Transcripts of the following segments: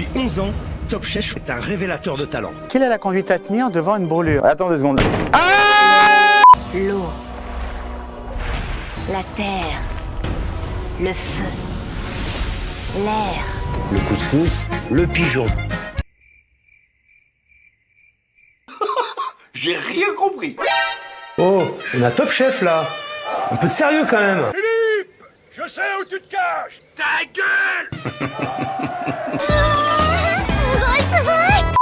Depuis 11 ans, Top Chef est un révélateur de talent. Quelle est la conduite à tenir devant une brûlure? Attends 2 secondes. L'eau, la terre, le feu, l'air. Le couscous, le pigeon. J'ai rien compris. Oh, on a Top Chef là. Un peu de sérieux quand même. Je sais où tu te caches. Ta gueule.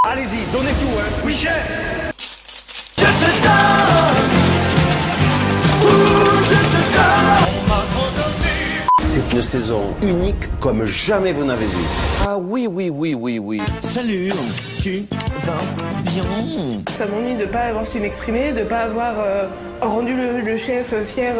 Allez-y, donnez tout, hein. Oui, chef. C'est une saison unique comme jamais vous n'avez vu. Ah oui. Salut, tu vas bien? Ça m'ennuie de ne pas avoir su m'exprimer, de ne pas avoir rendu le chef fier.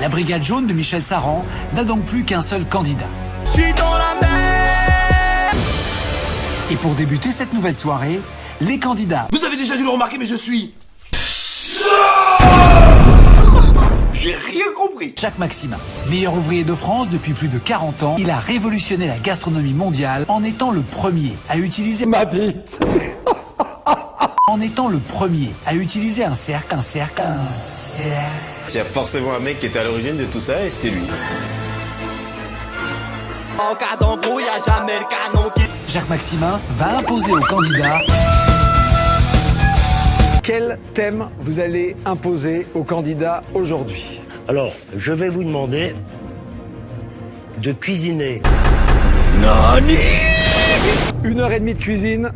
La brigade jaune de Michel Saran n'a donc plus qu'un seul candidat. Je suis dans la mer. Et pour débuter cette nouvelle soirée, les candidats... Vous avez déjà dû le remarquer, mais je suis... J'ai rien compris. Jacques Maximin, meilleur ouvrier de France depuis plus de 40 ans, il a révolutionné la gastronomie mondiale en étant le premier à utiliser... Ma bite. En étant le premier à utiliser un cercle. Il y a forcément un mec qui était à l'origine de tout ça et c'était lui. En cas d'embrouille, y'a jamais le canon qui... Jacques Maximin va imposer aux candidats... Quel thème vous allez imposer aux candidats aujourd'hui? Alors, je vais vous demander de cuisiner. Nani. 1h30 de cuisine.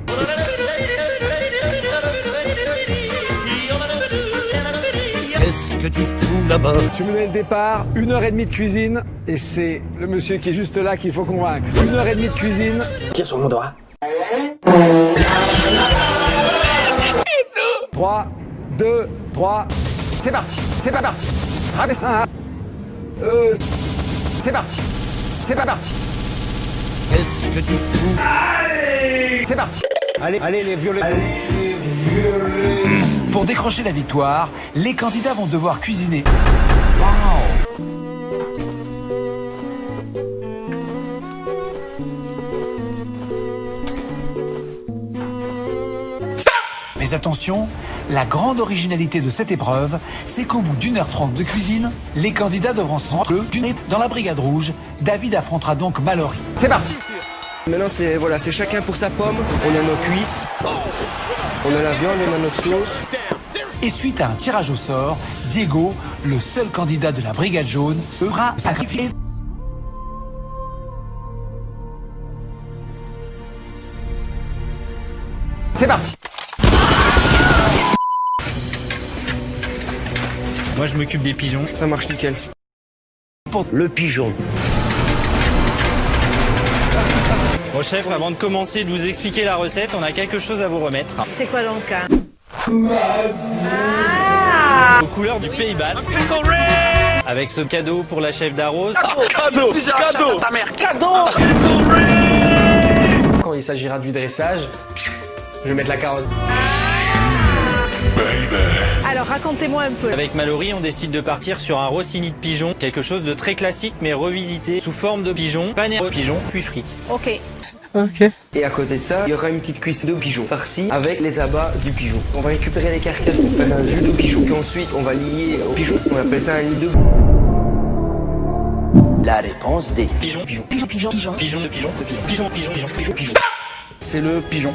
Qu'est-ce que tu fous là-bas? Je vous donne le départ, 1h30 de cuisine. Et c'est le monsieur qui est juste là qu'il faut convaincre. 1h30 de cuisine. Tire sur mon doigt. 3, 2, 3. C'est parti. C'est pas parti. Rabaisse un. C'est parti. C'est pas parti. Qu'est-ce que tu fous? C'est parti. Allez, les violets. Pour décrocher la victoire, les candidats vont devoir cuisiner. Mais attention, la grande originalité de cette épreuve, c'est qu'au bout d'1h30 de cuisine, les candidats devront s'entre dans la brigade rouge. David affrontera donc Mallory. C'est parti. Maintenant, c'est chacun pour sa pomme. On a nos cuisses. On a la viande, on a notre sauce. Et suite à un tirage au sort, Diego, le seul candidat de la brigade jaune, sera sacrifié. C'est parti. Moi, je m'occupe des pigeons. Ça marche nickel. Le pigeon. Bon, chef, avant de commencer de vous expliquer la recette, on a quelque chose à vous remettre. C'est quoi donc? Aux couleurs du Pays Basque. Avec ce cadeau pour la chef d'Arros. Cadeau. Quand il s'agira du dressage, je vais mettre la carotte. Alors racontez-moi un peu. Avec Mallory, on décide de partir sur un rossini de pigeon. Quelque chose de très classique mais revisité sous forme de pigeon, pané au pigeon, puis frites. Ok. Et à côté de ça, il y aura une petite cuisse de pigeon farcie avec les abats du pigeon. On va récupérer les carcasses pour faire un jus de pigeon. Qu'ensuite, on va lier au pigeon. On appelle ça un nid de... La réponse D. Pigeon. C'est le pigeon.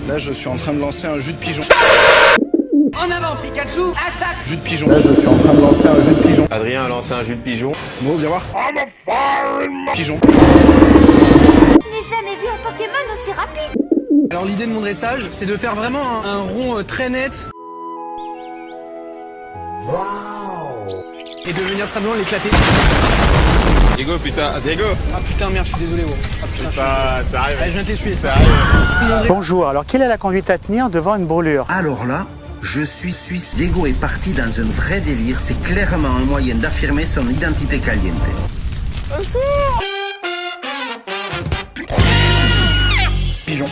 Là, je suis en train de lancer un jus de pigeon. En avant, Pikachu, attaque. Jus de pigeon. Là, je suis en train de lancer un jus de pigeon. Adrien a lancé un jus de pigeon. Mo, viens voir. Pigeon. Je n'ai jamais vu un Pokémon aussi rapide. Alors l'idée de mon dressage, c'est de faire vraiment un rond très net. Et de venir simplement l'éclater. Diego, putain, Diego. Ah putain, merde, je suis désolé. Ah putain, Ça arrive. Allez, je viens de t'essuyer, ça. Bonjour, alors quelle est la conduite à tenir devant une brûlure? Alors là, je suis suisse. Diego est parti dans un vrai délire. C'est clairement un moyen d'affirmer son identité caliente. Pigeon.